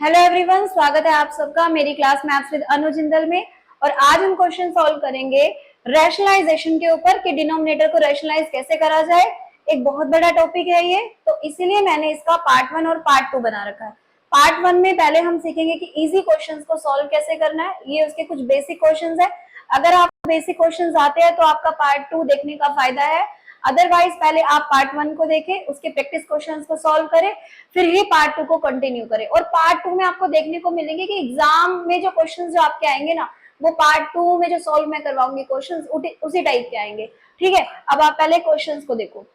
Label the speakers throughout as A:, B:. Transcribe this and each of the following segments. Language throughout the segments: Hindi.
A: हेलो एवरीवन, स्वागत है आप सबका मेरी क्लास मैथ्स विद अनु जिंदल में। और आज हम क्वेश्चन सॉल्व करेंगे रैशनलाइजेशन के ऊपर कि डिनोमिनेटर को रैशनलाइज कैसे करा जाए। एक बहुत बड़ा टॉपिक है ये, तो इसीलिए मैंने इसका पार्ट 1 और पार्ट 2 बना रखा है। पार्ट 1 में पहले हम सीखेंगे कि इजी क्वेश्चंस को सॉल्व कैसे करना है, ये उसके कुछ बेसिक क्वेश्चंस है। अगर आप बेसिक क्वेश्चंस आते हैं तो आपका पार्ट 2 देखने का फायदा है। अदरवाइज पहले आप पार्ट 1 को देखें, उसके प्रैक्टिस क्वेश्चंस को सॉल्व करें, फिर ही पार्ट 2 को कंटिन्यू करें। और पार्ट 2 में आपको देखने को मिलेंगे कि एग्जाम में जो क्वेश्चंस जो आपके आएंगे ना, वो पार्ट 2 में जो सॉल्व मैं करवाऊंगी क्वेश्चंस उसी टाइप के आएंगे। ठीक है, अब आप पहले क्वेश्चंस को देखो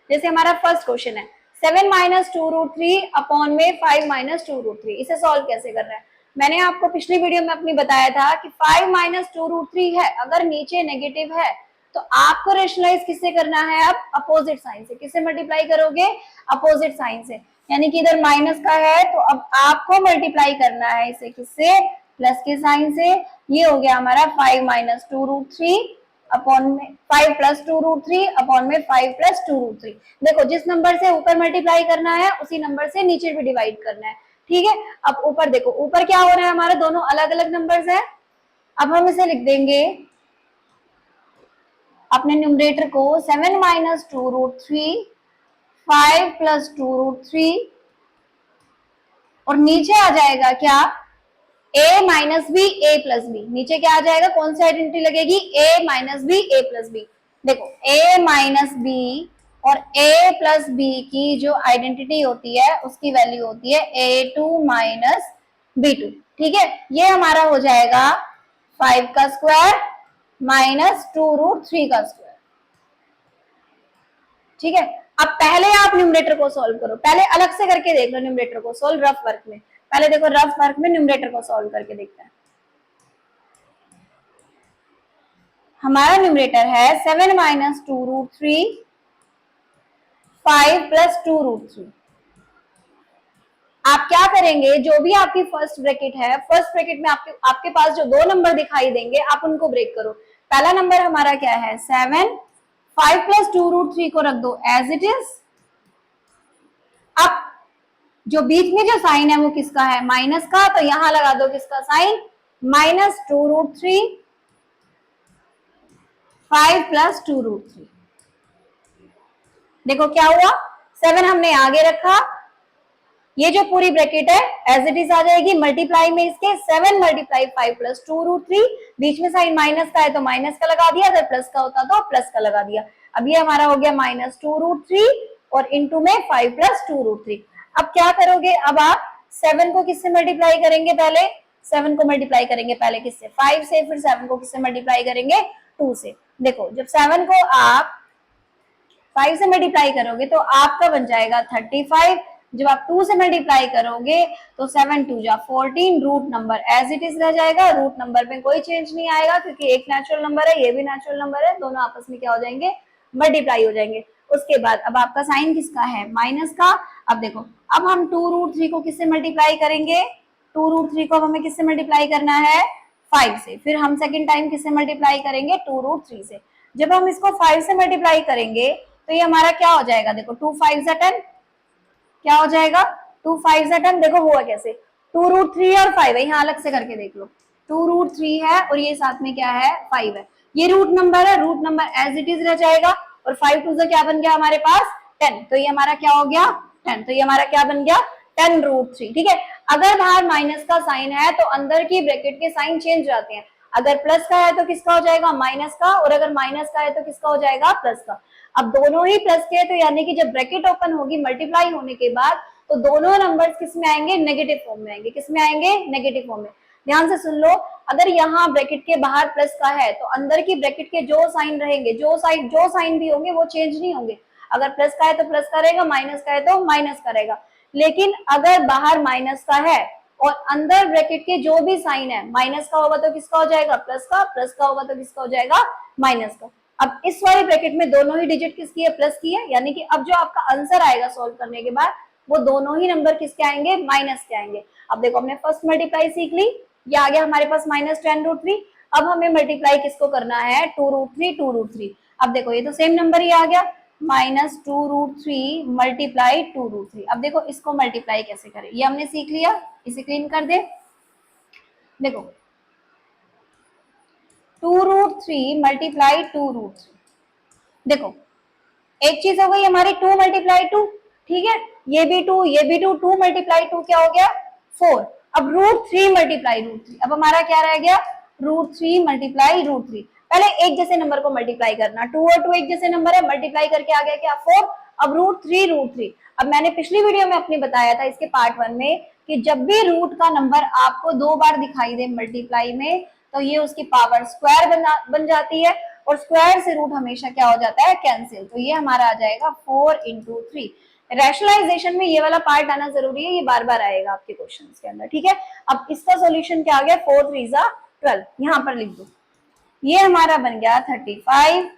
A: जैसे हमारा फर्स्ट क्वेश्चन है 7 माइनस 2√3 अपॉन में 5 माइनस 2√3। इसे सॉल्व कैसे करना है, मैंने आपको पिछली वीडियो में अपनी बताया था कि 5 माइनस 2√3 है, अगर नीचे नेगेटिव है तो आपको रेशनलाइज किससे करना है, अब अपोजिट साइन से। किससे मल्टीप्लाई करोगे, अपोजिट साइन से। यानी कि इधर माइनस का है तो अब आपको मल्टीप्लाई करना है इसे किससे, प्लस के साइन से। ये हो गया हमारा 5 माइनस 2√3 अपॉन में 5 प्लस 2√3 अपॉन में 5 प्लस 2√3। देखो जिस नंबर से ऊपर मल्टीप्लाई करना है उसी नंबर से नीचे भी डिवाइड करना है। ठीक है, अब ऊपर देखो, ऊपर क्या हो रहा है, हमारे दोनों अलग अलग नंबर्स हैं। अब हम इसे लिख देंगे अपने न्यूमरेटर को 7 माइनस 2√3 5 प्लस 2√3 और नीचे आ जाएगा क्या, a minus B A plus B. नीचे क्या आ जाएगा, कौन सी आइडेंटिटी लगेगी, a minus B A plus B. देखो a माइनस बी और a प्लस बी की जो आइडेंटिटी होती है उसकी वैल्यू होती है a2 माइनस b2। ठीक है, ये हमारा हो जाएगा 5 का स्क्वायर माइनस 2√3 का स्क्वायर। ठीक है, अब पहले आप न्यूमरेटर को सॉल्व करो, पहले अलग से करके देख लो न्यूमरेटर को सॉल्व रफ वर्क में। पहले देखो रफ वर्क में न्यूमरेटर को सॉल्व करके देखते हैं। हमारा न्यूमरेटर है 7 माइनस 2√3 5 प्लस 2√3। आप क्या करेंगे, जो भी आपकी फर्स्ट ब्रैकेट है, फर्स्ट ब्रैकेट में आपके पास जो दो नंबर दिखाई देंगे आप उनको ब्रेक करो। पहला नंबर हमारा क्या है 7, 5 प्लस 2√3 को रख दो एज इट इज। अब जो बीच में जो साइन है वो किसका है, माइनस का, तो यहां लगा दो किसका साइन, माइनस 2√3 5 प्लस 2√3। देखो क्या हुआ, 7 हमने आगे रखा, ये जो पूरी ब्रैकेट है एज इट इज आ जाएगी, मल्टीप्लाई में इसके 7 मल्टीप्लाई 5 प्लस 2√3, बीच में साइन माइनस का है तो माइनस का लगा दिया, अगर प्लस का होता तो प्लस का लगा दिया। अब ये हमारा हो गया माइनस 2√3 और इंटू में 5 प्लस 2√3। अब क्या करोगे, अब आप 7 को किससे मल्टीप्लाई करेंगे, पहले 7 को मल्टीप्लाई करेंगे पहले किससे, 5 से, फिर 7 को किससे मल्टीप्लाई करेंगे, 2 से। देखो जब 7 को आप 5 से मल्टीप्लाई करोगे तो आपका बन जाएगा 35। जब आप 2 से मल्टीप्लाई करोगे तो 7 2 जा 14, root number as it is रह जाएगा, रूट नंबर में कोई चेंज नहीं आएगा क्योंकि एक नेचुरल नंबर है, ये भी नेचुरल नंबर है, दोनों आपस में क्या हो जाएंगे, मल्टीप्लाई हो जाएंगे। उसके बाद अब आपका साइन किसका है, माइनस का। अब देखो अब हम 2√3 को किससे मल्टीप्लाई करेंगे, 2√3 को हमें किससे मल्टीप्लाई करना है, 5 से, फिर हम सेकेंड टाइम किससे मल्टीप्लाई करेंगे, 2√3 से। जब हम इसको 5 से मल्टीप्लाई करेंगे तो ये हमारा क्या हो जाएगा, देखो 2 5 10, क्या हो जाएगा 2 5 10। देखो हुआ कैसे, 2√3 और 5 है, यहाँ अलग से करके देख लो, 2√3 है और ये साथ में क्या है 5 है, ये रूट नंबर है, root number as it is रह जाएगा। और 5 2 से क्या बन गया हमारे पास 10, तो ये हमारा क्या हो गया 10, तो ये हमारा क्या बन गया 10√3। ठीक है, अगर बाहर माइनस का साइन है तो अंदर की ब्रैकेट के साइन चेंज जाते हैं, अगर प्लस का है तो किसका हो जाएगा, माइनस का, और अगर माइनस का है तो किसका हो जाएगा, प्लस का। अब दोनों ही प्लस के, तो यानी कि जब ब्रैकेट ओपन होगी मल्टीप्लाई होने के बाद तो दोनों नंबर्स किस में आएंगे, नेगेटिव फॉर्म में आएंगे। किस में आएंगे, नेगेटिव फॉर्म में। ध्यान से सुन लो, अगर यहाँ ब्रैकेट के बाहर प्लस का है तो अंदर की ब्रैकेट के जो साइन रहेंगे, जो साइन भी होंगे वो चेंज नहीं होंगे। अगर प्लस का है तो प्लस का रहेगा, माइनस का है तो माइनस का रहेगा। लेकिन अगर बाहर माइनस का है और अंदर ब्रैकेट के जो भी साइन है, माइनस का होगा तो किसका हो जाएगा, प्लस का, प्लस का होगा तो किसका हो जाएगा, माइनस का। अब इस वाली ब्रैकेट में दोनों ही डिजिट किसकी है, प्लस की है, यानी कि अब जो आपका आंसर आएगा सॉल्व करने के बाद वो दोनों ही नंबर किसके आएंगे, माइनस के आएंगे। अब देखो हमने फर्स्ट मल्टीप्लाई सीख ली, ये आ गया हमारे पास माइनस 10√3। अब हमें मल्टीप्लाई किसको करना है, 2√3 2√3। अब देखो ये तो सेम नंबर ही आ गया, माइनस 2√3 मल्टीप्लाई 2√3। अब देखो इसको मल्टीप्लाई कैसे करें, ये हमने सीख लिया, इसे क्लीन कर दे। देखो 2√3 मल्टीप्लाई 2√3, देखो एक चीज हो गई हमारी 2 मल्टीप्लाई 2, ठीक है, ये भी 2 ये भी 2, 2 मल्टीप्लाई 2 क्या हो गया 4। अब √3 मल्टीप्लाई √3, अब हमारा क्या रह गया √3 मल्टीप्लाई √3। पहले एक जैसे नंबर को मल्टीप्लाई करना, 2 और 2 एक जैसे नंबर है, मल्टीप्लाई करके आ गया क्या 4। अब √3 अब मैंने पिछली वीडियो में अपनी बताया था इसके पार्ट 1 में कि जब भी रूट का नंबर आपको 2 बार दिखाई दे मल्टीप्लाई में तो ये उसकी पावर स्क्वायर बन जाती है, और स्क्वायर से रूट हमेशा क्या हो जाता है कैंसिल। तो ये हमारा आ जाएगा 4 × 3। रैशनलाइजेशन में ये वाला पार्ट आना जरूरी है, ये बार बार आएगा आपके क्वेश्चंस के अंदर, ठीक है। अब इसका सॉल्यूशन क्या आ गया 4 3 12, यहाँ पर लिख दो, ये हमारा बन गया 35।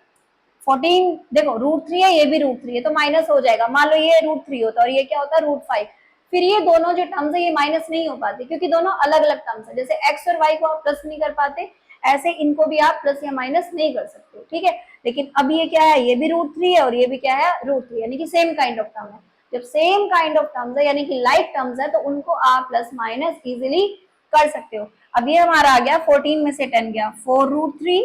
A: 14 देखो √3 है, ये भी √3 है तो माइनस हो जाएगा, मान लो ये √3 होता और ये क्या होता √5, फिर ये दोनों जो टर्म्स है ये माइनस नहीं हो पाते क्योंकि दोनों अलग अलग टर्म्स है। जैसे x और y को आप प्लस नहीं कर पाते, ऐसे इनको भी आप प्लस या माइनस नहीं कर सकते, ठीक है। लेकिन अब ये क्या है, ये भी √3 है और ये भी क्या है √3, यानी कि सेम काइंड ऑफ टर्म है। जब सेम काइंड ऑफ टर्म्स है यानी कि लाइक टर्म्स है तो उनको आप प्लस माइनस इजिली कर सकते हो। अब ये हमारा आ गया 14 में से 10 गया 4√3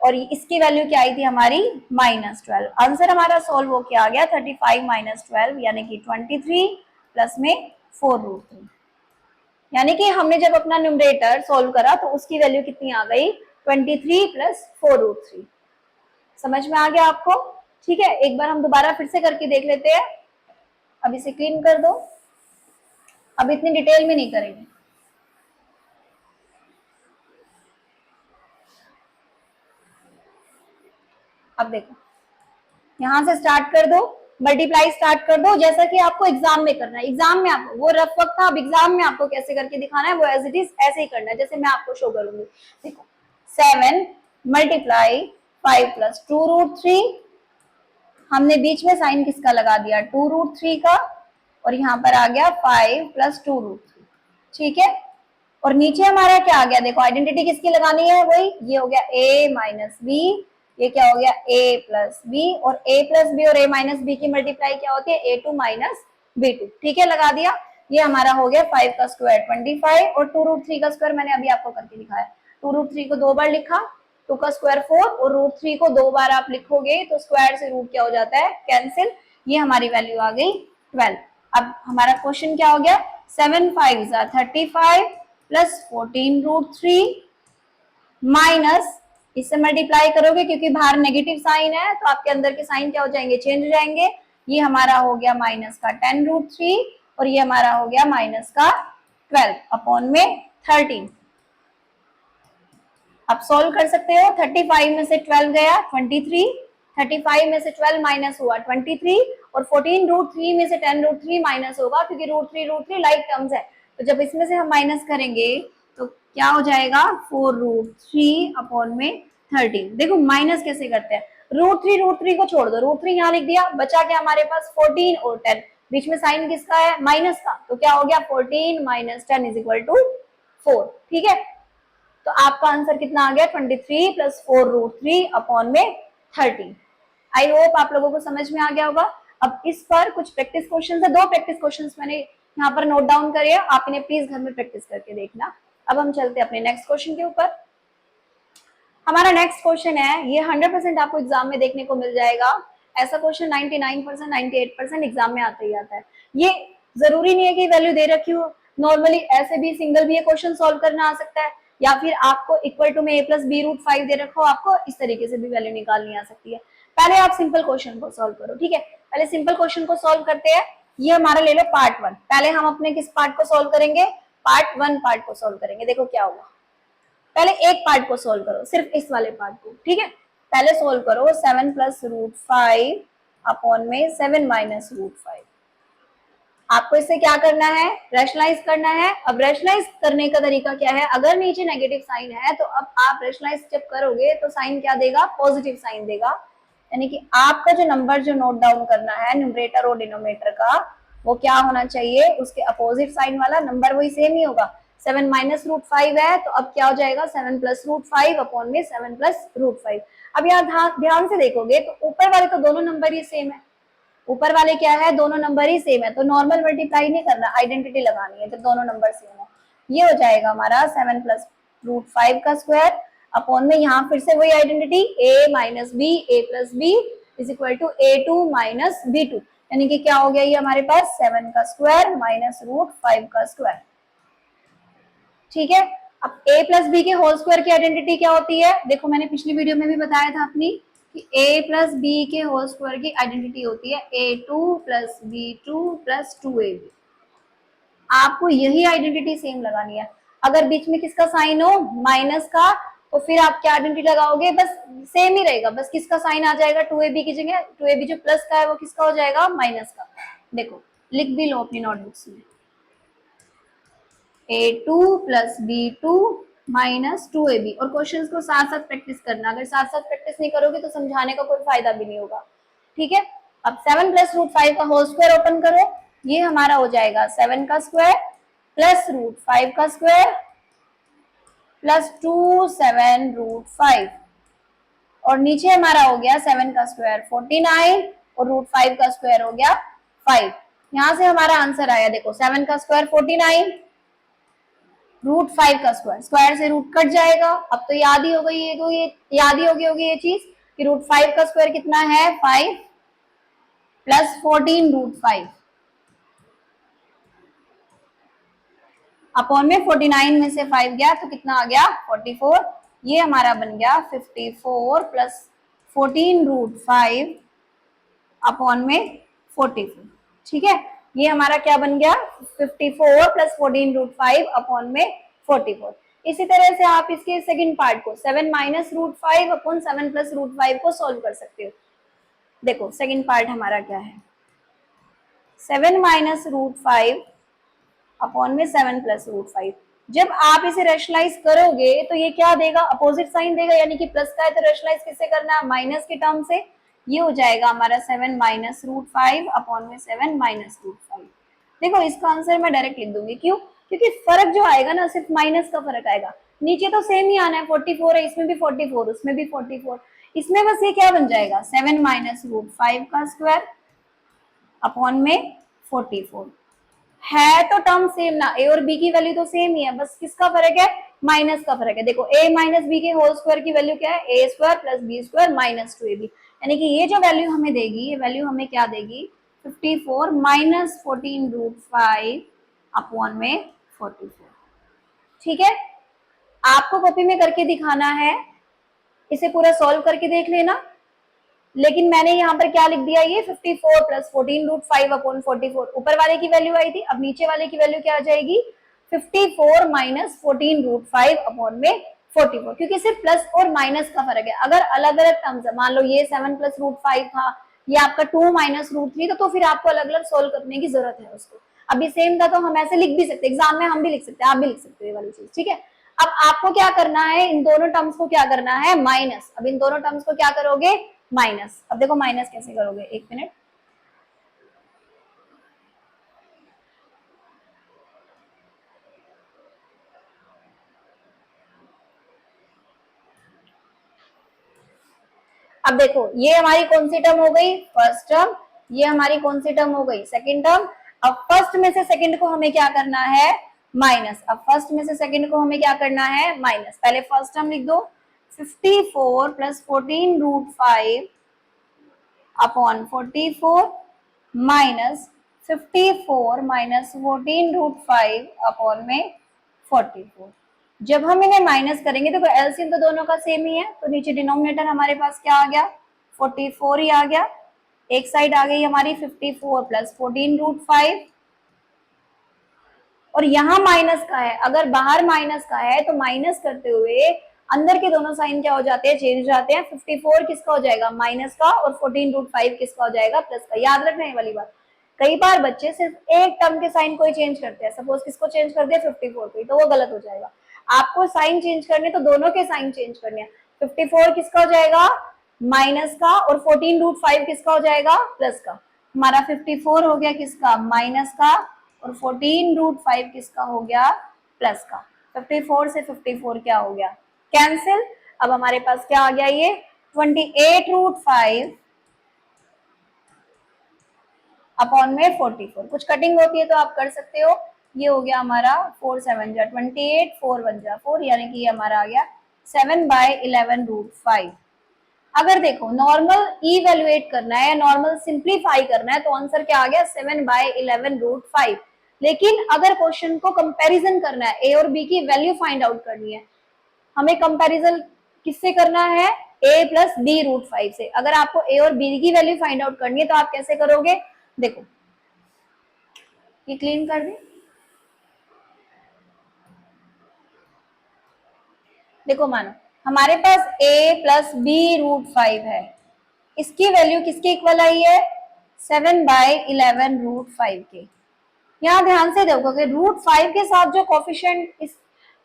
A: और इसकी वैल्यू क्या आई थी हमारी -12। आंसर हमारा सॉल्व हो क्या आ गया 35 - 12 यानी कि 23 प्लस में 4√3। यानी कि हमने जब अपना न्यूमरेटर सॉल्व करा तो उसकी वैल्यू कितनी आ गई 23 प्लस 4√3। समझ में आ गया आपको, ठीक है। एक बार हम दोबारा फिर से करके देख लेते हैं। अब इसे क्लीन कर दो, अब इतनी डिटेल में नहीं करेंगे। अब देखो यहां से स्टार्ट कर दो, मल्टीप्लाई स्टार्ट कर दो जैसा कि आपको एग्जाम में करना है। एग्जाम में आपको वो रफ वक्त था, अब एग्जाम में आपको कैसे करके दिखाना है वो एज इट इज ऐसे ही करना है जैसे मैं आपको शो करूंगी। देखो 7 मल्टीप्लाई 5 प्लस 2√3, हमने बीच में साइन किसका लगा दिया 2√3 का, और यहाँ पर आ गया 5 प्लस 2√3, ठीक है। और नीचे हमारा क्या आ गया, देखो आइडेंटिटी किसकी लगानी है, वही ये हो गया a माइनस बी, ये क्या हो गया a प्लस बी, और a प्लस बी और a माइनस बी की मल्टीप्लाई क्या होती है a2 माइनस b2, ठीक है, लगा दिया। ये हमारा हो गया 5 का स्क्वायर 25 और 2√3 का स्क्वायर मैंने अभी आपको करके दिखाया। 2√3 को 2 बार लिखा, 2 का स्क्वायर 4 और √3 को 2 बार आप लिखोगे तो स्क्वायर से रूट क्या हो जाता है कैंसिल। ये हमारी वैल्यू आ गई 12। अब हमारा क्वेश्चन क्या हो गया 7 5 35 प्लस 14√3 माइनस, इससे मल्टीप्लाई करोगे क्योंकि बाहर नेगेटिव साइन है तो आपके अंदर के साइन क्या हो जाएंगे चेंज हो जाएंगे। ये हमारा हो गया माइनस का 10√3 और ये हमारा हो गया माइनस का 12 अपॉन में 13। आप सोल्व कर सकते हो, 35 में से 12 गया 23, 35 में से 12 माइनस हुआ 23 और 14√3 में से 10√3 माइनस होगा क्योंकि √3 लाइक टर्म्स है। तो जब इसमें से हम माइनस करेंगे तो क्या हो जाएगा 4√3 अपॉन में 13। देखो माइनस कैसे करते हैं, √3 को छोड़ दो, √3 यहाँ लिख दिया, बचा क्या हमारे पास 14 और 10, बीच में साइन किसका है माइनस का, तो क्या हो गया 14 - 10 = 4, ठीक है। तो आपका आंसर कितना आ गया 23 प्लस 4√3 अपॉन में 13। आई होप आप लोगों को समझ में आ गया होगा। अब इस पर कुछ प्रैक्टिस क्वेश्चन है, 2 प्रैक्टिस क्वेश्चन मैंने यहाँ पर नोट डाउन करे, आप इन्हें प्लीज घर में प्रैक्टिस करके देखना। अब हम चलते हैं अपने नेक्स्ट क्वेश्चन के ऊपर। हमारा नेक्स्ट क्वेश्चन है, ये 100% आपको एग्जाम में देखने को मिल जाएगा। ऐसा क्वेश्चन 99% 98% एग्जाम में आता ही आता है। ये जरूरी नहीं है कि वैल्यू दे रखी हो, नॉर्मली ऐसे भी सिंगल भी ये क्वेश्चन सॉल्व करना आ सकता है, या फिर आपको इक्वल टू में a प्लस बी √5 दे रखा हो, आपको इस तरीके से भी वैल्यू निकालनी आ सकती है। पहले आप सिंपल क्वेश्चन को सॉल्व करो, ठीक है। पहले सिंपल क्वेश्चन को सॉल्व करते हैं। ये हमारा ले लो पार्ट 1। पहले हम अपने किस पार्ट को सॉल्व करेंगे, पार्ट 1 पार्ट को सॉल्व करेंगे। देखो क्या होगा, पहले एक पार्ट को सॉल्व करो, सिर्फ इस वाले पार्ट को, ठीक है। पहले सॉल्व करो 7 प्लस √5 अपॉन में 7 माइनस √5। आपको इससे क्या करना है रैशनलाइज करना है। अब रैशनलाइज करने का तरीका क्या है, अगर नीचे नेगेटिव साइन है तो अब आप रैशनलाइज जब करोगे तो साइन क्या देगा पॉजिटिव साइन देगा, यानी कि आपका जो नंबर जो नोट डाउन करना है न्यूमरेटर और डिनोमिनेटर का वो क्या होना चाहिए, उसके अपोजिट साइन वाला नंबर वही सेम ही होगा। 7 माइनस √5 है तो अब क्या हो जाएगा 7 प्लस √5 अपॉन में 7 प्लस √5। अब यहाँ ध्यान से देखोगे तो ऊपर वाले तो दोनों नंबर ही सेम है, ऊपर वाले क्या है, दोनों नंबर ही सेम है, तो नॉर्मल मल्टीप्लाई नहीं करना, आइडेंटिटी लगानी है जब दोनों नंबर सेम है। ये हो जाएगा हमारा 7 प्लस रूट 5 का स्क्वायर अपॉन में यहाँ फिर से वही identity a minus B A plus B is equal to a2 minus b2, यानी कि क्या हो गया ये हमारे पास 7 का स्क्वायर माइनस रूट 5 का स्क्वायर। ठीक है, अब a प्लस बी के होल स्क्वायर की आइडेंटिटी क्या होती है, देखो मैंने पिछली वीडियो में भी बताया था अपनी कि a प्लस बी के होल स्क्वायर की आइडेंटिटी होती है a2 plus b2 plus 2ab। आपको यही आइडेंटिटी सेम लगानी है। अगर बीच में किसका साइन हो माइनस का, तो फिर आप क्या आइडेंटिटी लगाओगे, बस सेम ही रहेगा, बस किसका साइन आ जाएगा 2ab की जगह, 2ab जो प्लस का है वो किसका हो जाएगा माइनस का। देखो लिख भी लो अपनी नोटबुक्स में, a2 plus b2 minus 2ab, और क्वेश्चंस को साथ साथ प्रैक्टिस करना, अगर साथ साथ प्रैक्टिस नहीं करोगे तो समझाने का कोई फायदा भी नहीं होगा। ठीक है, अब 7 प्लस रूट 5 का होल स्क्वायर ओपन करो, ये हमारा हो जाएगा 7 का स्क्वायर प्लस रूट 5 का स्क्वायर प्लस 2 7 रूट 5, और नीचे हमारा हो गया 7 का स्क्वायर 49 और रूट 5 का स्क्वायर हो गया 5। यहां से हमारा आंसर आया, देखो 7 का स्क्वायर 49, रूट 5 का स्क्वायर, स्क्वायर से रूट कट जाएगा। अब तो याद ही हो गई ये याद ही होगी ये चीज कि रूट 5 का स्क्वायर कितना है 5 प्लस 14 रूट 5 अपॉन में 49 में से 5 गया तो कितना आ गया 44, ये हमारा बन गया 54 प्लस 14 रूट 5 अपॉन में 44। ठीक है, ये हमारा क्या बन गया 54 प्लस 14 रूट 5 अपॉन में 44। इसी तरह से आप इसके सेकंड पार्ट को 7 minus root 5 upon 7 plus root 5 को सॉल्व कर सकते हो। देखो सेकंड पार्ट हमारा क्या है, 7 माइनस रूट 5 अपॉन में 7 प्लस रूट 5। जब आप इसे रेशनलाइज करोगे तो ये क्या देगा, अपोजिट साइन देगा, यानी कि प्लस का है तो रेशनलाइज किससे करना है माइनस के टर्म से। ये हो जाएगा हमारा 7 माइनस रूट 5 अपॉन में 7 माइनस रूट 5। देखो इसका आंसर मैं डायरेक्ट लिख दूंगी, क्यों, क्योंकि फर्क जो आएगा ना सिर्फ माइनस का फर्क आएगा, नीचे तो सेम ही आना है, 44 है, इसमें भी 44 उसमें भी 44, इसमें बस ये क्या बन जाएगा 7 माइनस रूट 5 का स्क्वायर अपॉन में 44। है तो टर्म सेम ना, ए और बी की वैल्यू तो सेम ही है, बस किसका फर्क है माइनस का फर्क है। देखो a माइनस बी के होल स्क्वायर की वैल्यू क्या है A square plus B square minus 2ab, यानी कि ये जो वैल्यू हमें देगी, ये वैल्यू हमें क्या देगी 54 माइनस 14 रूट 5 अपॉन में 44। ठीक है, आपको कॉपी में करके दिखाना है, इसे पूरा सॉल्व करके देख लेना, लेकिन मैंने यहाँ पर क्या लिख दिया, ये 54 प्लस 14 रूट 5 अपॉन 44, ऊपर वाले की वैल्यू आई थी, अब नीचे वाले की वैल्यू क्या आ जाएगी 54 माइनस 14 रूट 5 अपॉन में 44, क्योंकि सिर्फ प्लस और माइनस का फर्क है। अगर अलग अलग टर्म्स है, मान लो ये 7 प्लस रूट 5 था, ये आपका 2 माइनस रूट 3 तो फिर आपको अलग अलग सोल्व करने की जरूरत है उसको। अभी सेम था तो हम ऐसे लिख भी सकते, एग्जाम में हम भी लिख सकते हैं, आप भी लिख सकते हो ये वाली चीज। ठीक है, अब आपको क्या करना है, इन दोनों टर्म्स को क्या करना है माइनस, अब इन दोनों टर्म्स को क्या करोगे माइनस। अब देखो माइनस कैसे करोगे, एक मिनट, अब देखो ये हमारी कौन सी टर्म हो गई फर्स्ट टर्म, ये हमारी कौन सी टर्म हो गई सेकंड टर्म। अब फर्स्ट में से सेकंड को हमें क्या करना है माइनस, अब फर्स्ट में से सेकंड को हमें क्या करना है माइनस। पहले फर्स्ट टर्म लिख दो 54 plus 14 root 5 upon 44 minus 54 minus 14 root 5 upon में 44। जब हम इन्हें माइनस करेंगे तो एलसीएम तो दोनों का सेम ही है, तो नीचे डिनोमिनेटर हमारे पास क्या आ गया 44 ही आ गया, एक साइड आ गई हमारी 54 प्लस 14 रूट 5, और यहाँ माइनस का है, अगर बाहर माइनस का है तो माइनस करते हुए अंदर के दोनों साइन क्या हो जाते हैं चेंज हो जाते हैं। 54 किसका हो जाएगा माइनस का और 14 रूट 5 किसका हो जाएगा प्लस का। याद रखना है वाली बात, कई बार बच्चे सिर्फ एक टर्म के साइन को ही चेंज करते हैं, सपोज किसको चेंज कर दिया 54 को, तो वो गलत हो जाएगा। आपको साइन चेंज करने तो दोनों के साइन चेंज करने हैं। 54 किसका हो जाएगा माइनस का और 14 रूट 5 किसका हो जाएगा प्लस का। हमारा 54 हो गया किसका माइनस का और 14 रूट 5 किसका हो गया प्लस का। 54 से 54 क्या हो गया कैंसिल। अब हमारे पास क्या आ गया ये 28√5 अपॉन में 44। कुछ कटिंग होती है तो आप कर सकते हो। ये हो गया हमारा 4 7 जा 28, 4 1 जा 4, यानी कि ये हमारा आ गया 7/11√5। अगर देखो नॉर्मल इवेल्युएट करना है या नॉर्मल सिंप्लीफाई करना है तो आंसर क्या आ गया 7/11√5। लेकिन अगर क्वेश्चन को कंपैरिजन करना है, ए और बी की वैल्यू फाइंड आउट करनी है, हमें कंपैरिजन किससे करना है, a प्लस बी रूट 5 से। अगर आपको a और b की वैल्यू फाइंड आउट करनी है तो आप कैसे करोगे, देखो ये क्लीन कर दी। देखो मानो हमारे पास a प्लस बी रूट 5 है, इसकी वैल्यू किसके इक्वल आई है 7/11√5 के। यहाँ ध्यान से देखोगे रूट 5 के साथ जो कोफिशिएंट इस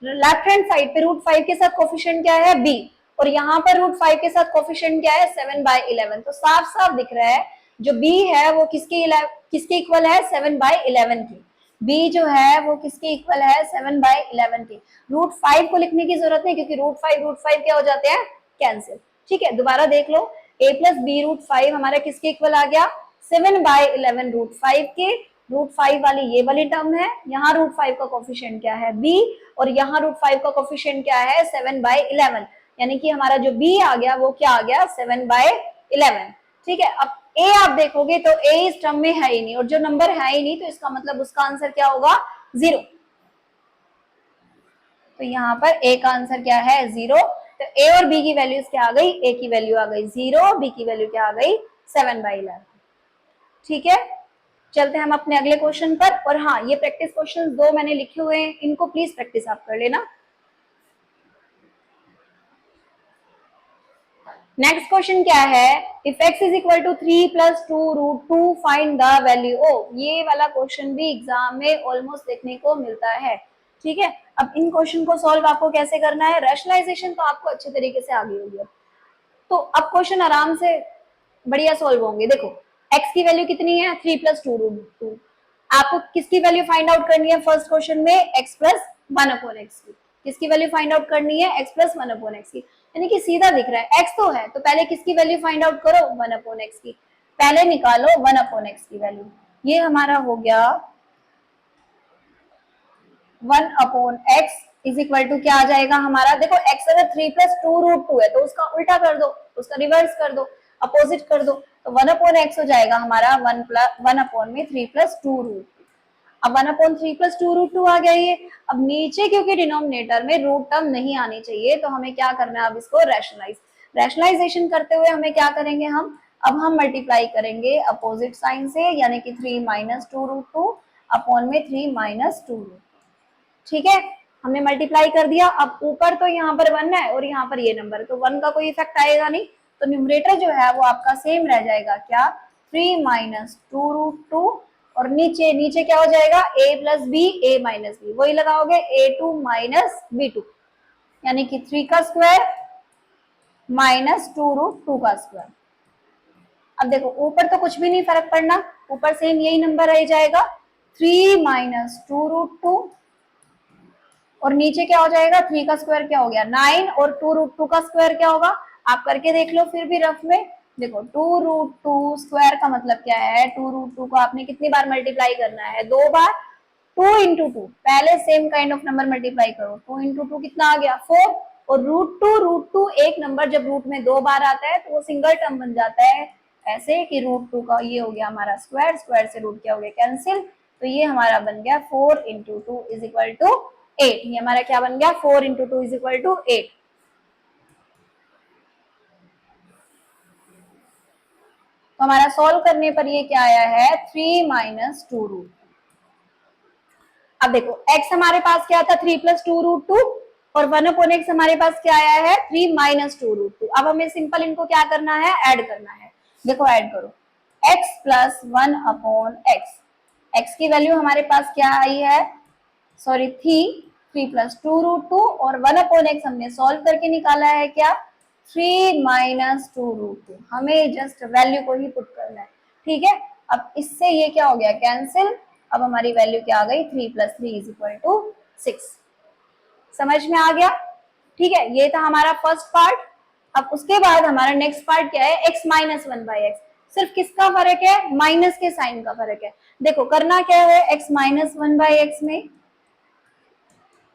A: लेफ्ट हैंड साइड पे रूट 5 के साथ कोफिशिएंट क्या है b, और यहाँ पर रूट 5 के साथ कोफिशिएंट क्या है 7/11। तो साफ साफ दिख रहा है जो b है वो किसके इक्वल है 7/11 की। b जो है वो किसके इक्वल है 7/11 की। रूट 5 को लिखने की जरूरत नहीं क्योंकि रूट 5 क्या हो जाते हैं कैंसिल। ठीक है, दोबारा देख लो, a प्लस बी रूट 5 हमारा किसके इक्वल आ गया 7/11√5 के। रूट 5 वाली ये वाली टर्म है, यहाँ रूट 5 का कोफिशिएंट क्या है b, और यहाँ रूट 5 का कोफिशिएंट क्या है 7/11, यानी कि हमारा जो b आ गया वो क्या आ गया 7/11। ठीक है, अब a आप देखोगे तो a इस टर्म में है ही नहीं, और जो नंबर है ही नहीं तो इसका मतलब उसका आंसर क्या होगा 0। तो यहाँ पर a का आंसर क्या है 0। तो a और b की वैल्यूज क्या आ गई, a की वैल्यू आ गई 0, b की वैल्यू क्या आ गई 7/11। ठीक है, चलते हैं हम अपने अगले क्वेश्चन पर। और हाँ, ये प्रैक्टिस क्वेश्चन दो मैंने लिखे हुए हैं, इनको प्लीज प्रैक्टिस आप कर लेना। नेक्स्ट क्वेश्चन क्या है, if x is equal to 3 + 2√2 find the value ओ। ये वाला क्वेश्चन भी एग्जाम में ऑलमोस्ट देखने को मिलता है। ठीक है, अब इन क्वेश्चन को सॉल्व आपको कैसे करना है, रैशनलाइजेशन तो आपको अच्छे तरीके से आ गई होगी। तो अब क्वेश्चन आराम से बढ़िया सॉल्व होंगे। देखो x की वैल्यू कितनी है 3 + 2√2। आपको किसकी वैल्यू फाइंड आउट करनी है फर्स्ट क्वेश्चन में x + 1/x की। किसकी वैल्यू फाइंड आउट करनी है x + 1/x की, यानी कि सीधा दिख रहा है x तो है तो पहले किसकी वैल्यू फाइंड आउट करो 1/x की। पहले निकालो 1/x की वैल्यू, ये हमारा हो गया 1/x इज इक्वल टू क्या आ जाएगा हमारा, देखो x अगर 3 + 2√2 है तो उसका उल्टा कर दो, उसका रिवर्स कर दो, अपोजिट कर दो, तो 1/x हो जाएगा हमारा 1/3 + 2√2। अब 1/3 + 2√2 आ गया ये। अब नीचे क्योंकि डिनोमिनेटर में रूट टर्म नहीं आनी चाहिए तो हमें क्या करना है, अब इसको रैशनलाइजेशन करते हुए हमें क्या करेंगे अब हम मल्टीप्लाई करेंगे अपोजिट साइन से, यानी कि 3 - 2√2 अपॉन में 3 - 2√2। ठीक है, हमने मल्टीप्लाई कर दिया। अब ऊपर तो यहाँ पर 1 है और यहाँ पर ये नंबर, तो 1 का कोई इफेक्ट आएगा नहीं, तो न्यूमरेटर जो है वो आपका सेम रह जाएगा, क्या 3 - 2√2, और नीचे नीचे क्या हो जाएगा a + b a - b, वही लगाओगे a2 - b2, यानी कि 3 का स्क्वायर - 2√2 का स्क्वायर। अब देखो ऊपर तो कुछ भी नहीं फर्क पड़ना, ऊपर सेम यही नंबर रह जाएगा 3 - 2√2, और नीचे क्या हो जाएगा 3 का स्क्वायर क्या हो गया 9, और 2√2 का स्क्वायर क्या होगा, आप करके देख लो फिर भी रफ में। देखो 2√2 स्क्वायर का मतलब क्या है, 2√2 को आपने कितनी बार मल्टीप्लाई करना है 2 बार। 2 × 2 पहले same kind of number multiply करो, 2 × 2 कितना आ गया 4, और √2 एक नंबर जब रूट में 2 बार आता है तो वो सिंगल टर्म बन जाता है, ऐसे कि √2 का ये हो गया हमारा स्क्वायर, स्क्वायर से रूट क्या हो गया कैंसिल, तो ये हमारा बन गया 4 × 2 = 8। ये हमारा क्या बन गया 4 × 2 = 8। तो हमारा सॉल्व करने पर ये क्या आया है 3 - 2√2। अब देखो x हमारे पास क्या था 3 + 2√2, और 1/x हमारे पास क्या आया है 3 - 2√2। अब हमें सिंपल इनको क्या करना है ऐड करना है। देखो ऐड करो x + 1/x, x की वैल्यू हमारे पास क्या आई है, सॉरी थी 3 + 2√2, और 1/x हमने सॉल्व करके निकाला है क्या 3 - 2√2। हमें जस्ट वैल्यू को ही पुट करना है। ठीक है, अब इससे ये क्या हो गया कैंसिल। अब हमारी वैल्यू क्या आ गई 3 + 3 = 6। समझ में आ गया। ठीक है, ये था हमारा फर्स्ट पार्ट। अब उसके बाद हमारा नेक्स्ट पार्ट क्या है, x minus one by x. सिर्फ किसका फर्क है, माइनस के साइन का फर्क है। देखो करना क्या है, x minus one by x में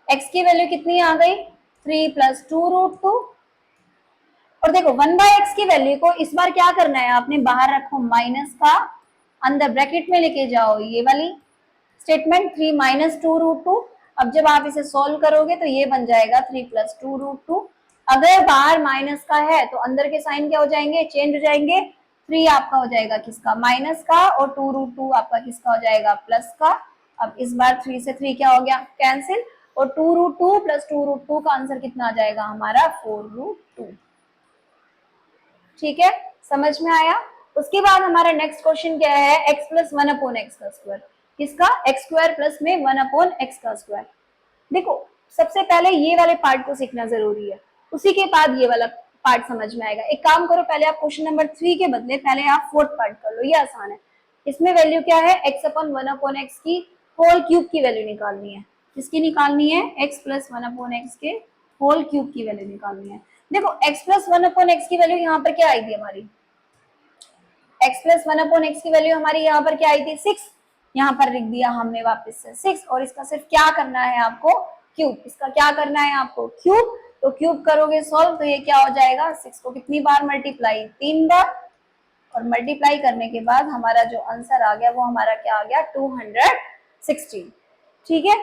A: x की वैल्यू कितनी आ गई, 3 प्लस टू रूट टू। और देखो 1 बाय एक्स की वैल्यू को इस बार क्या करना है, आपने बाहर रखो माइनस का, अंदर ब्रैकेट में लेके जाओ ये वाली statement 3 minus two root two. अब जब आप इसे सॉल्व करोगे तो ये बन जाएगा 3 प्लस टू रूट टू। अगर बाहर माइनस का है तो अंदर के साइन क्या हो जाएंगे, चेंज हो जाएंगे। 3 आपका हो जाएगा किसका, माइनस का, और टू रूट टू आपका किसका हो जाएगा, प्लस का। अब इस बार 3 से 3 क्या हो गया, कैंसिल, और two root two plus two root two का आंसर कितना आ जाएगा हमारा, 4 रूट टू। ठीक है, समझ में आया। उसके बाद हमारा नेक्स्ट क्वेश्चन क्या है, x plus one upon x का स्क्वायर। किसका, एक्स स्क्वायर प्लस में वन अपॉन एक्स का स्क्वायर। देखो सबसे पहले ये वाले पार्ट को सीखना जरूरी है, उसी के बाद ये वाला पार्ट समझ में आएगा। एक काम करो, पहले आप क्वेश्चन नंबर 3 के बदले पहले आप फोर्थ पार्ट कर लो, ये आसान है। इसमें वैल्यू क्या है, x upon one upon X की होल क्यूब की वैल्यू निकालनी है। किसकी निकालनी है, x plus one upon x के होल क्यूब की वैल्यू निकालनी है। देखो x plus one upon X की वैल्यू यहाँ पर क्या आई थी हमारी, x plus one upon X की वैल्यू हमारी यहाँ पर क्या आई थी, 6। यहाँ पर लिख दिया हमने वापस से 6, और इसका सिर्फ क्या करना है आपको, क्यूब। इसका क्या करना है आपको, क्यूब। तो क्यूब करोगे सॉल्व तो ये क्या हो जाएगा, 6 को कितनी बार मल्टीप्लाई, 3 बार, और मल्टीप्लाई करने के बाद हमारा जो आंसर आ गया वो हमारा क्या आ गया, 216। ठीक है,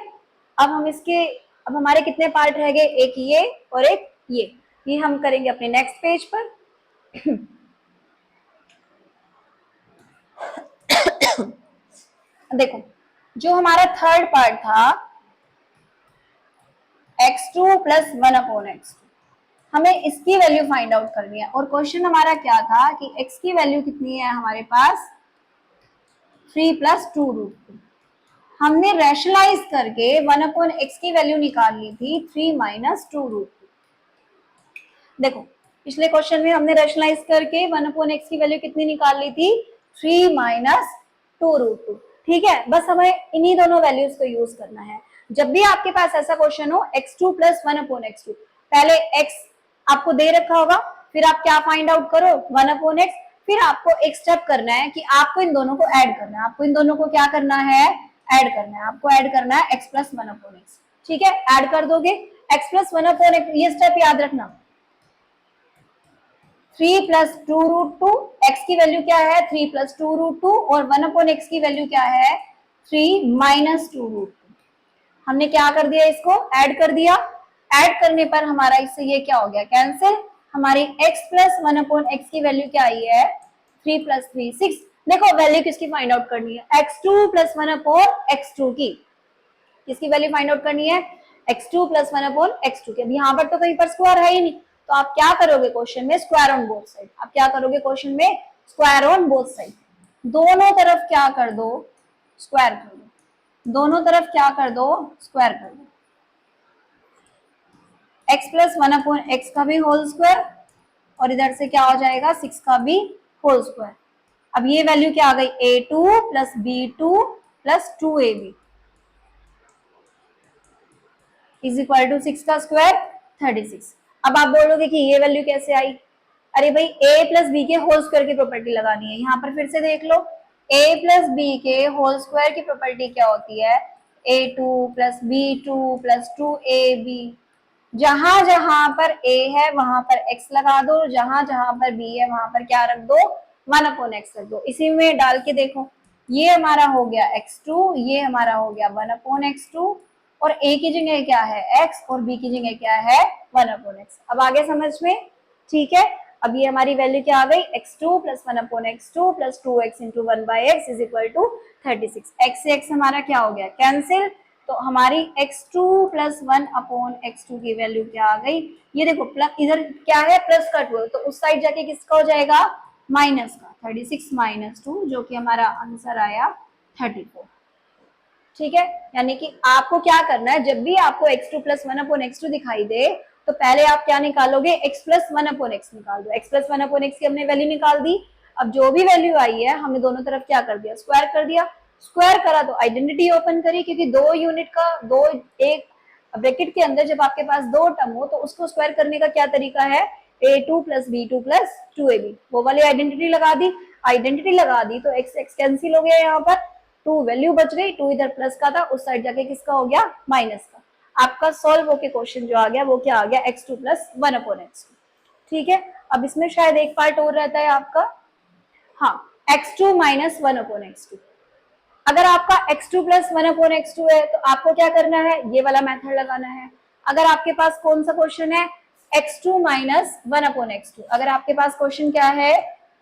A: अब हम इसके, अब हमारे कितने पार्ट रह गए, एक ये और एक ये हम करेंगे अपने नेक्स्ट पेज पर। देखो जो हमारा थर्ड पार्ट था, x2 plus one upon x, हमें इसकी वैल्यू फाइंड आउट करनी है। और क्वेश्चन हमारा क्या था कि x की वैल्यू कितनी है हमारे पास, 3 प्लस टू रूट टू। हमने रैशनलाइज करके वन अपॉन एक्स की वैल्यू निकाल ली थी 3 माइनस टू रूट टू। देखो पिछले क्वेश्चन में हमने रैशनलाइज करके वन अपॉन एक्स की वैल्यू कितनी निकाल ली थी, 3 माइनस टू रूट टू। ठीक है, बस हमें इन्हीं दोनों वैल्यूज को यूज करना है। जब भी आपके पास ऐसा क्वेश्चन हो x2 plus one upon X two, पहले x आपको दे रखा होगा, फिर आप क्या फाइंड आउट करो, वन अपॉन एक्स, फिर आपको एक स्टेप करना है कि आपको इन दोनों को ऐड करना है। आपको इन दोनों को क्या करना है, ऐड करना है। आपको ऐड करना है x plus one upon X. ठीक है, ऐड कर दोगे x plus one upon X, ये स्टेप याद रखना, 3 plus two root two, X की वैल्यू क्या है 3 प्लस टू रूट टू, और वन अपॉन एक्स की वैल्यू क्या है 3 माइनस टू रूट टू। हमने क्या कर दिया, इसको ऐड कर दिया। ऐड करने पर हमारा इससे ये क्या हो गया, कैंसिल। हमारी x plus one upon X की वैल्यू क्या आई है, 3 प्लस 3 6। देखो वैल्यू किसकी फाइंड आउट करनी है, x2 plus one upon x2 की। किसकी वैल्यू फाइंड आउट करनी है, x2 plus one upon x2 की। अब यहाँ पर तो कहीं पर स्क्वायर है ही नहीं, तो आप क्या करोगे क्वेश्चन में, स्क्वायर ऑन बोथ साइड। आप क्या करोगे क्वेश्चन में, स्क्वायर ऑन बोथ साइड। दोनों तरफ क्या कर दो, स्क्वायर कर दो। दोनों तरफ क्या कर दो, स्क्वायर कर दो। x plus one upon x का भी होल स्क्वायर, और इधर से क्या हो जाएगा 6 का भी होल स्क्वायर। अब ये वैल्यू क्या आ गई, a2 plus b2 plus 2ab is equal to 6 का स्क्वायर 36। अब आप बोलोगे कि ये वैल्यू कैसे आई, अरे भाई a प्लस बी के होल स्क्वायर की प्रॉपर्टी लगानी है। यहाँ पर फिर से देख लो, a प्लस बी के होल स्क्वायर की प्रॉपर्टी क्या होती है, a2 plus b2 plus 2ab। जहां जहां पर a है वहां पर x लगा दो, जहां जहां पर b है वहां पर क्या रख दो, 1 अपॉन x रख दो। इसी में डाल के देखो, ये हमारा हो गया x2, ये हमारा हो गया 1 अपॉन x2, और a की जगह क्या है x, और b की जगह क्या है 1 अपॉन x। अब आगे समझ में, ठीक है। अब ये हमारी वैल्यू क्या आ गई, x2 plus one upon x2 plus 2x into one by X is equal to 36। x से x हमारा क्या हो गया, कैंसिल। तो हमारी x2 plus one upon x2 की वैल्यू क्या आ गई, ये देखो प्लस, इधर क्या है प्लस का 2, तो उस साइड जाके किसका हो जाएगा, माइनस का। 36 माइनस 2 जो कि हमारा आंसर आया 34। ठीक है, यानी कि आपको क्या करना है, जब भी आपको x2 plus one upon x2 दिखाई दे तो पहले आप क्या निकालोगे, x plus one upon x निकाल दो। x plus one upon X की हमने वैल्यू निकाल दी। अब जो भी वैल्यू आई है हमने दोनों तरफ क्या कर दिया, स्क्वायर कर दिया। स्क्वायर करा तो आइडेंटिटी ओपन करी, क्योंकि दो यूनिट का एक ब्रैकेट के अंदर जब आपके पास दो टर्म हो तो उसको स्क्वायर करने का क्या तरीका है, a2 plus b2 plus 2ab, वो वाली आइडेंटिटी लगा दी, आइडेंटिटी लगा दी तो x x कैंसिल हो गया, यहाँ पर 2 वैल्यू बच गई, 2 इधर प्लस का था, उस साइड जाके किसका हो गया, माइनस का। आपका सॉल्व होके क्वेश्चन जो आ गया वो क्या आ गया, x2 प्लस 1/x2। ठीक है, अब इसमें शायद एक पार्ट और रहता है आपका, हाँ, x2 माइनस 1/x2। अगर आपका x2 प्लस 1/x2 है तो आपको क्या करना है, ये वाला मेथड लगाना है। अगर आपके पास कौन सा क्वेश्चन है, x2 माइनस 1/x2, अगर आपके पास क्वेश्चन क्या है,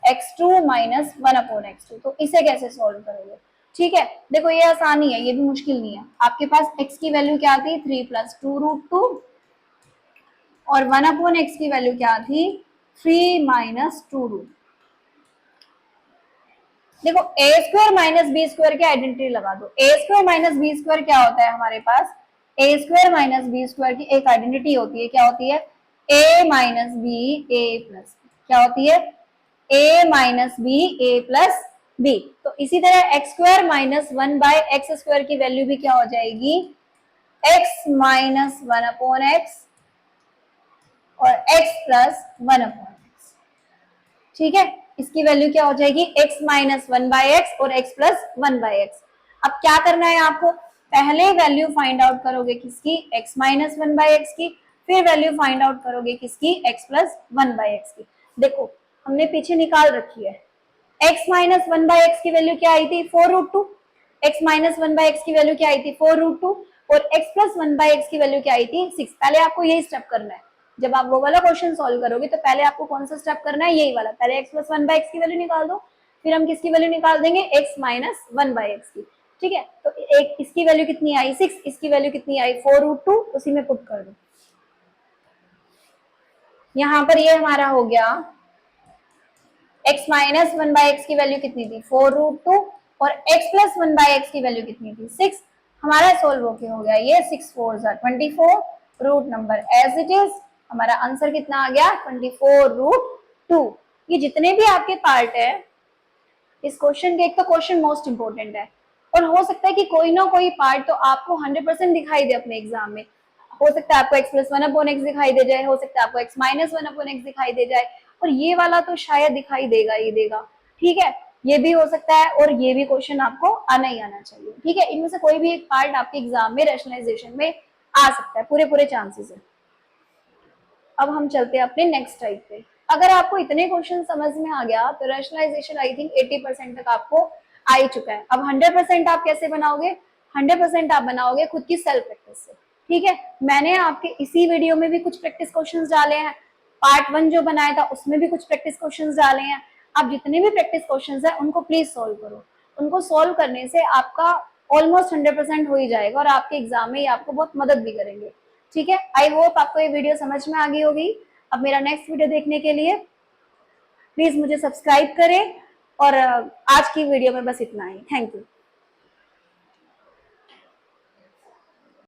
A: x2 माइनस 1/x2, तो इसे कैसे सॉल्व करोगे। ठीक है, देखो ये आसानी है, ये भी मुश्किल नहीं है। आपके पास x की वैल्यू क्या थी, 3 प्लस 2√2, और 1/x की वैल्यू क्या थी, 3 माइनस 2√2। देखो ए स्क्वायर माइनस बी स्क्वायर की आइडेंटिटी लगा दो। ए स्क्वायर माइनस बी स्क्वायर क्या होता है हमारे पास, ए स्क्वायर माइनस बी स्क्वायर की एक आइडेंटिटी होती है, क्या होती है, ए माइनस बी ए प्लस, क्या होती है, ए minus B A plus B. तो इसी तरह एक्स स्क्वायर माइनस 1/x² की वैल्यू भी क्या हो जाएगी, एक्स माइनस 1/x और x प्लस 1/x। ठीक है, इसकी वैल्यू क्या हो जाएगी, x माइनस 1/x और x प्लस 1/x। अब क्या करना है आपको, पहले वैल्यू फाइंड आउट करोगे किसकी, x माइनस 1/x की, फिर वैल्यू फाइंड आउट करोगे किसकी, x प्लस 1/x की। देखो हमने पीछे निकाल रखी है, x माइनस 1/x की वैल्यू क्या आई थी, 4√2, x माइनस 1/x की वैल्यू क्या आई थी, 4√2, और x प्लस 1/x की वैल्यू क्या आई थी, 6। पहले आपको यही स्टेप करना है, जब आप वो वाला क्वेश्चन सॉल्व करोगे तो पहले आपको कौन सा स्टेप करना है, यही वाला, पहले x प्लस 1/x की वैल्यू निकाल दो, फिर हम किसकी वैल्यू निकाल देंगे, x माइनस 1/x की। ठीक है, तो एक इसकी वैल्यू कितनी आई, 6, इसकी वैल्यू कितनी आई, 4√2, उसी में पुट कर दो। यहाँ पर ये हमारा हो गया, x माइनस 1/x की वैल्यू कितनी थी, 4√2, और x प्लस 1/x की वैल्यू कितनी थी, 6। हमारा सोल्व होके हो गया ये, 6 4 24, root number as it is. हमारा आंसर कितना आ गया, 24√2। ये जितने भी आपके पार्ट है इस क्वेश्चन के, एक तो क्वेश्चन मोस्ट इंपोर्टेंट है, और हो सकता है कि कोई ना कोई पार्ट तो आपको 100% दिखाई दे अपने एग्जाम में। हो सकता है आपको x प्लस 1/x दिखाई दे जाए, हो सकता है आपको x माइनस 1/x दिखाई दे जाए, और ये वाला तो शायद दिखाई देगा ही देगा। ठीक है, ये भी हो सकता है, और ये भी क्वेश्चन आपको आना ही आना चाहिए। ठीक है, इनमें से कोई भी एक पार्ट आपके एग्जाम में रैशनलाइजेशन में आ सकता है, पूरे चांसेस है। अब हम चलते हैं अपने नेक्स्ट टाइप पे। अगर आपको इतने क्वेश्चन समझ में आ गया तो रैशनलाइजेशन आई थिंक 80% तक आपको आ ही चुका है। अब 100% आप कैसे बनाओगे, 100% आप बनाओगे खुद की सेल्फ प्रैक्टिस से। ठीक है, मैंने आपके इसी वीडियो में भी कुछ प्रैक्टिस क्वेश्चंस डाले हैं, पार्ट 1 जो बनाया था उसमें भी कुछ प्रैक्टिस क्वेश्चंस डाले हैं। आप जितने भी प्रैक्टिस क्वेश्चंस है उनको प्लीज सोल्व करो। उनको सोल्व करने से आपका ऑलमोस्ट 100% हो ही जाएगा, और आपके एग्जाम में ये आपको बहुत मदद भी करेंगे। ठीक है, आई होप आपको ये वीडियो समझ में आ गई होगी। अब मेरा नेक्स्ट वीडियो देखने के लिए प्लीज मुझे सब्सक्राइब करें, और आज की वीडियो में बस इतना ही। Thank you.